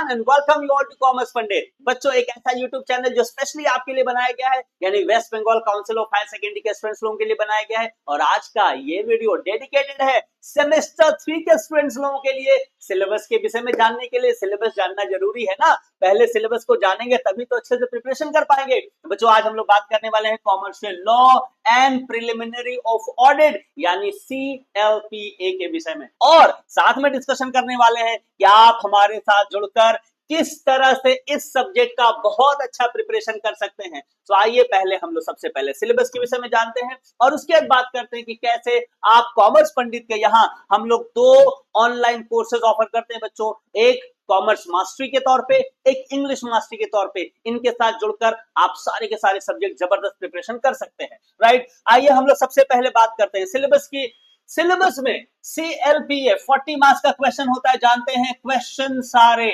Everyone and welcome you all to Commerce Pandit. बच्चों, एक ऐसा यूट्यूब चैनल जो स्पेशली आपके लिए बनाया गया है, यानी West Bengal council of higher secondary के स्टूडेंट्स लोगों के लिए बनाया गया है। और आज का ये वीडियो डेडिकेटेड है सेमेस्टर 3 के स्टूडेंट्स लोगों के लिए। सिलेबस के विषय में जानने के लिए सिलेबस जानना जरूरी है ना, पहले सिलेबस को जानेंगे तभी तो अच्छे से प्रिपरेशन कर पाएंगे। तो बच्चों, आज हम लोग बात करने वाले हैं commercial law and preliminary of audit यानी CLPA के विषय में, और साथ में डिस्कशन करने वाले हैं कि आप हमारे साथ जुड़कर किस तरह से इस सब्जेक्ट का बहुत अच्छा प्रिपरेशन कर सकते हैं। तो आइए पहले हम लोग सबसे पहले सिलेबस के विषय में जानते हैं और उसके बाद बात करते हैं कि कैसे आप कॉमर्स पंडित के यहाँ हम लोग 2 ऑनलाइन कोर्सेज ऑफर करते हैं बच्चों, एक कॉमर्स मास्टरी के तौर पे, एक इंग्लिश मास्टरी के तौर पे। इनके साथ जुड़कर आप सारे के सारे सब्जेक्ट जबरदस्त प्रिपरेशन कर सकते हैं, राइट। आइए हम लोग सबसे पहले बात करते हैं सिलेबस की। सिलेबस में CLPA 40 मार्क्स का क्वेश्चन होता है, जानते हैं। क्वेश्चन सारे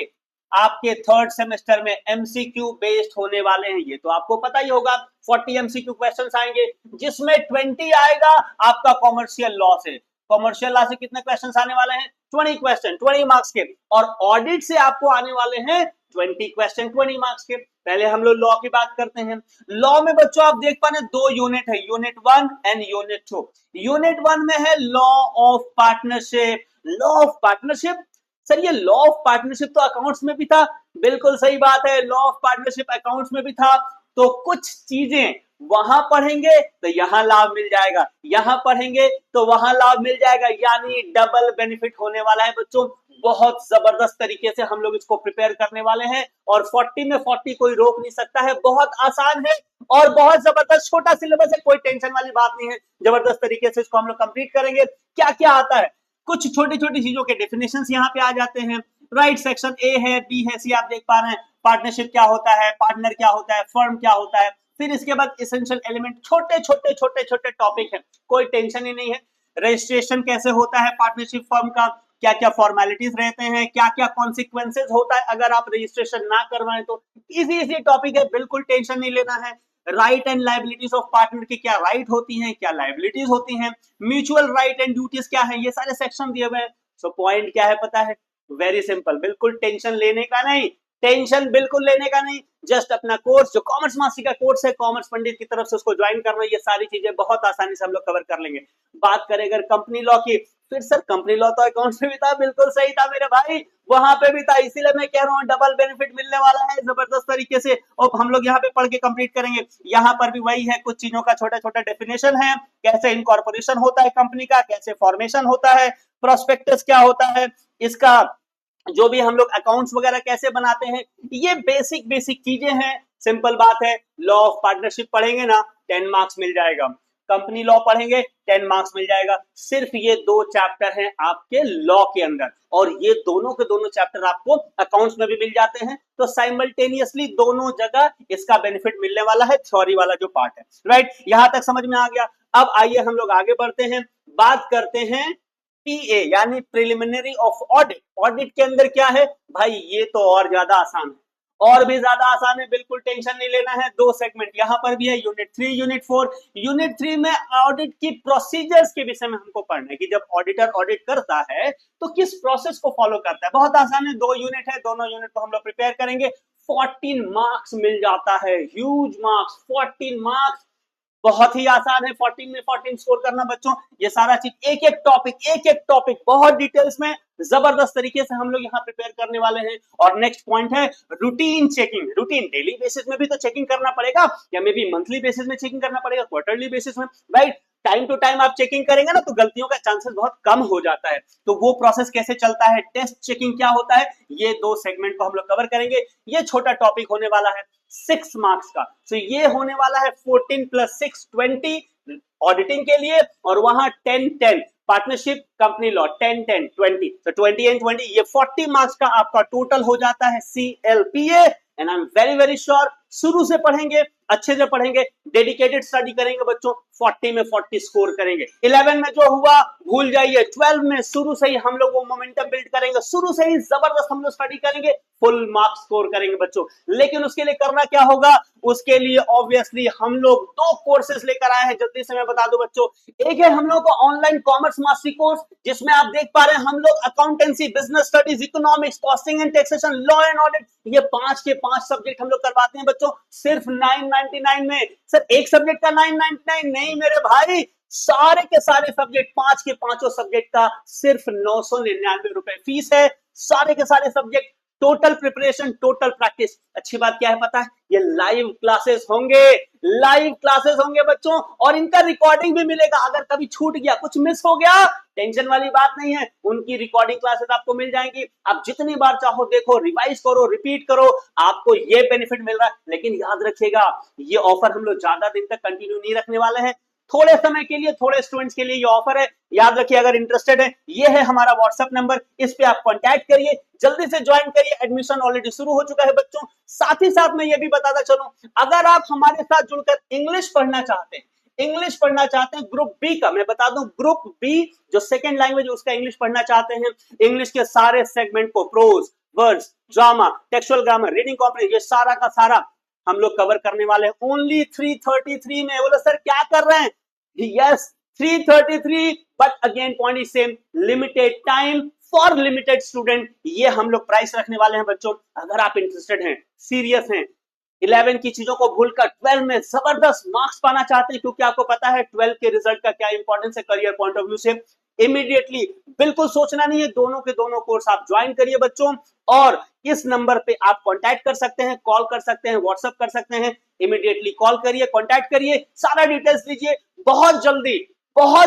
आपके थर्ड सेमेस्टर में MCQ बेस्ड होने वाले हैं, ये तो आपको पता ही होगा। 40 MCQ क्वेश्चंस आएंगे, जिसमें 20 आएगा आपका कॉमर्शियल लॉ से। कॉमर्शियल लॉ से कितने क्वेश्चंस आने वाले हैं? 20 क्वेश्चन, 20 मार्क्स के। और ऑडिट से आपको आने वाले हैं 20 क्वेश्चन, 20 मार्क्स के। पहले हम लोग लॉ की बात करते हैं। लॉ में बच्चों आप देख पा रहे हैं 2 यूनिट है, यूनिट 1 एंड यूनिट 2। यूनिट 1 में है law of partnership. Law of partnership, sir ये लॉ ऑफ पार्टनरशिप तो अकाउंट्स में भी था। बिल्कुल सही बात है, लॉ ऑफ पार्टनरशिप अकाउंट्स में भी था। तो कुछ चीजें वहां पढ़ेंगे तो यहां लाभ मिल जाएगा, यहां पढ़ेंगे तो वहां लाभ मिल जाएगा, यानी डबल बेनिफिट होने वाला है बच्चों। बहुत जबरदस्त तरीके से हम लोग इसको प्रिपेयर करने वाले हैं और 40 में 40 कोई रोक नहीं सकता है। बहुत आसान है और बहुत जबरदस्त छोटा सिलेबस है, कोई टेंशन वाली बात नहीं है। जबरदस्त तरीके से इसको हम लोग कंप्लीट करेंगे। क्या क्या आता है, कुछ छोटी छोटी चीजों के डेफिनेशंस यहाँ पे आ जाते हैं, राइट। सेक्शन A है, B है, C आप देख पा रहे हैं। पार्टनरशिप क्या होता है, पार्टनर क्या होता है, फर्म क्या होता है। फिर इसके बाद एसेंशियल एलिमेंट, छोटे छोटे टॉपिक है, कोई टेंशन ही नहीं है। रजिस्ट्रेशन कैसे होता है पार्टनरशिप फर्म का, क्या क्या फॉर्मेलिटीज रहते हैं, क्या क्या कॉन्सिक्वेंसेज होता है अगर आप रजिस्ट्रेशन ना करवाएं तो। इजी टॉपिक है, बिल्कुल टेंशन नहीं लेना है। Right and liabilities of partner की क्या राइट होती हैं, क्या लायबिलिटीज होती हैं, म्यूचुअल राइट एंड ड्यूटीज क्या है, ये सारे सेक्शन दिए हुए हैं। सो पॉइंट क्या है पता है, वेरी सिंपल, बिल्कुल टेंशन लेने का नहीं, टेंशन बिल्कुल लेने का नहीं। जस्ट अपना कोर्स जो कॉमर्स मास्टरी का कोर्स है कॉमर्स पंडित की तरफ से, उसको ज्वाइन करना, ये सारी चीजें बहुत आसानी से हम लोग कवर कर लेंगे। बात करें अगर कंपनी लॉ की, फिर सर कंपनी लॉ तो अकाउंट्स में भी था, बिल्कुल सही था मेरे भाई, वहां पे भी था। इसीलिए मैं कह रहा हूँ डबल बेनिफिट मिलने वाला है जबरदस्त तरीके से, और हम लोग यहाँ पे पढ़ के कंप्लीट करेंगे। यहाँ पर भी वही है, कुछ चीजों का छोटा छोटा डेफिनेशन है, कैसे इनकॉर्पोरेशन होता है कंपनी का, कैसे फॉर्मेशन होता है, प्रोस्पेक्टस क्या होता है, इसका जो भी हम लोग अकाउंट्स वगैरह कैसे बनाते हैं, ये बेसिक चीजें हैं। सिंपल बात है, लॉ ऑफ पार्टनरशिप पढ़ेंगे ना 10 मार्क्स मिल जाएगा, कंपनी लॉ पढ़ेंगे 10 मार्क्स मिल जाएगा। सिर्फ ये 2 चैप्टर हैं आपके लॉ के अंदर, और ये दोनों के दोनों चैप्टर आपको अकाउंट्स में भी मिल जाते हैं। तो साइमल्टेनियसली दोनों जगह इसका बेनिफिट मिलने वाला है, थ्योरी वाला जो पार्ट है, राइट। यहां तक समझ में आ गया। अब आइए हम लोग आगे बढ़ते हैं, बात करते हैं PA यानी प्रिलिमिनरी ऑफ ऑडिट। ऑडिट के अंदर क्या है भाई, ये तो और ज्यादा आसान है, और भी ज्यादा आसान है, बिल्कुल टेंशन नहीं लेना है। 2 सेगमेंट यहाँ पर भी है, यूनिट 3 यूनिट 4। यूनिट 3 में ऑडिट की प्रोसीजर्स के विषय में हमको पढ़ना है कि जब ऑडिटर ऑडिट करता है तो किस प्रोसेस को फॉलो करता है। बहुत आसान है, 2 यूनिट है, दोनों यूनिट को हम लोग प्रिपेयर करेंगे। 14 मार्क्स मिल जाता है, ह्यूज मार्क्स, 14 मार्क्स बहुत ही आसान है। 14 में 14 स्कोर करना बच्चों, ये सारा चीज एक एक टॉपिक बहुत डिटेल्स में जबरदस्त तरीके से हम लोग यहाँ प्रिपेयर करने वाले हैं। और नेक्स्ट पॉइंट है routine checking. Routine daily basis में भी तो चेकिंग करना पड़ेगा, या मे बी मंथली बेसिस में चेकिंग करना पड़ेगा, क्वार्टरली बेसिस में, राइट। टाइम टू टाइम आप चेकिंग करेंगे ना तो गलतियों का चांसेस बहुत कम हो जाता है। तो वो प्रोसेस कैसे चलता है, टेस्ट चेकिंग क्या होता है, ये 2 सेगमेंट को हम लोग कवर करेंगे। ये छोटा टॉपिक होने वाला है 6 मार्क्स का। तो ये होने वाला है 14 + 6 20 ऑडिटिंग के लिए, और वहां 10 पार्टनरशिप कंपनी लॉ 10 20। तो 20 एंड 20 ये 40 मार्क्स का आपका टोटल हो जाता है CLPA। And I am very sure शुरू से पढ़ेंगे, अच्छे से पढ़ेंगे, डेडिकेटेड स्टडी करेंगे बच्चों, 40 में 40 स्कोर करेंगे। 11 में जो हुआ भूल जाइए, 12 में शुरू से ही हम लोग वो मोमेंटम बिल्ड करेंगे, शुरू से ही जबरदस्त हम लोग स्टडी करेंगे, फुल मार्क्स स्कोर करेंगे बच्चों। लेकिन उसके लिए करना क्या होगा, उसके लिए ऑब्वियसली हम लोग 2 कोर्सेज लेकर आए हैं, जल्दी से मैं बता दूं बच्चों। एक है हम लोग का ऑनलाइन कॉमर्स मास्टरी कोर्स, जिसमें आप देख पा रहे हैं हम लोग accountancy, business studies, economics, costing and taxation, law and audit, ये 5 के 5 सब्जेक्ट हम लोग करवाते हैं बच्चों, सिर्फ 999 में। सर एक सब्जेक्ट का 999 नहीं मेरे भाई, सारे के सारे सब्जेक्ट, 5 के 5 सब्जेक्ट का सिर्फ 999 रुपए फीस है, सारे के सारे subject, total preparation, total practice. अच्छी बात क्या है पता है, ये लाइव क्लासेस होंगे, लाइव क्लासेस होंगे बच्चों, और इनका रिकॉर्डिंग भी मिलेगा। अगर कभी छूट गया, कुछ मिस हो गया, टेंशन वाली बात नहीं है, उनकी रिकॉर्डिंग क्लासेस आपको मिल जाएंगी। आप जितनी बार चाहो देखो, रिवाइज करो, रिपीट करो, आपको ये बेनिफिट मिल रहा है। लेकिन याद रखिएगा, ये ऑफर हम लोग ज्यादा दिन तक कंटिन्यू नहीं रखने वाले हैं, थोड़े समय के लिए, थोड़े स्टूडेंट्स के लिए ये ऑफर है। याद रखिए, अगर इंटरेस्टेड है, ये है हमारा व्हाट्सएप नंबर, इस पे आप कांटेक्ट करिए, जल्दी से ज्वाइन करिए। एडमिशन ऑलरेडी शुरू हो चुका है बच्चों। साथ ही साथ मैं ये भी बताता चलूं, अगर आप हमारे साथ जुड़कर इंग्लिश पढ़ना चाहते हैं, इंग्लिश पढ़ना चाहते हैं ग्रुप बी का, मैं बता दूं ग्रुप बी जो सेकंड लैंग्वेज उसका इंग्लिश पढ़ना चाहते हैं, इंग्लिश के सारे सेगमेंट को, prose, words, drama, textual grammar, reading comprehension, ये सारा का सारा हम लोग कवर करने वाले हैं ओनली 333 में। बोलो सर क्या कर रहे हैं, yes 333, but again point is same, limited time for limited student, ये हम लोग प्राइस रखने वाले हैं बच्चों। अगर आप इंटरेस्टेड हैं, सीरियस हैं, 11 की चीजों को भूलकर 12 में जबरदस्त मार्क्स पाना चाहते हैं, क्योंकि आपको पता है 12 के रिजल्ट का क्या इंपॉर्टेंस है करियर पॉइंट ऑफ व्यू से, इमीडिएटली बिल्कुल सोचना नहीं है, दोनों के दोनों कोर्स आप ज्वाइन करिए बच्चों। और इस नंबर पे आप कांटेक्ट कर सकते हैं, कॉल कर सकते हैं, व्हाट्सएप कर सकते हैं, इमीडिएटली कॉल करिए, कांटेक्ट करिए, सारा डिटेल्स लीजिए। बहुत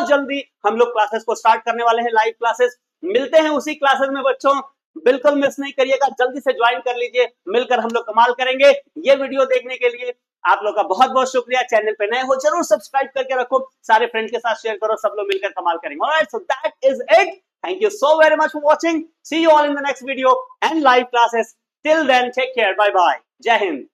जल्दी हम लोग क्लासेस को स्टार्ट करने वाले हैं, लाइव क्लासेस। मिलते हैं उसी क्लासेस में बच्चों, बिल्कुल मिस नहीं करिएगा, जल्दी से ज्वाइन कर लीजिए, मिलकर हम लोग कमाल करेंगे। ये वीडियो देखने के लिए आप लोग का बहुत बहुत शुक्रिया। चैनल पे नए हो जरूर सब्सक्राइब करके रखो, सारे फ्रेंड के साथ शेयर करो, सब लोग मिलकर कमाल करेंगे। Alright, so that is it, thank you so very much for watching, see you all in the next video and live classes. Till then take care, bye bye, Jai Hind.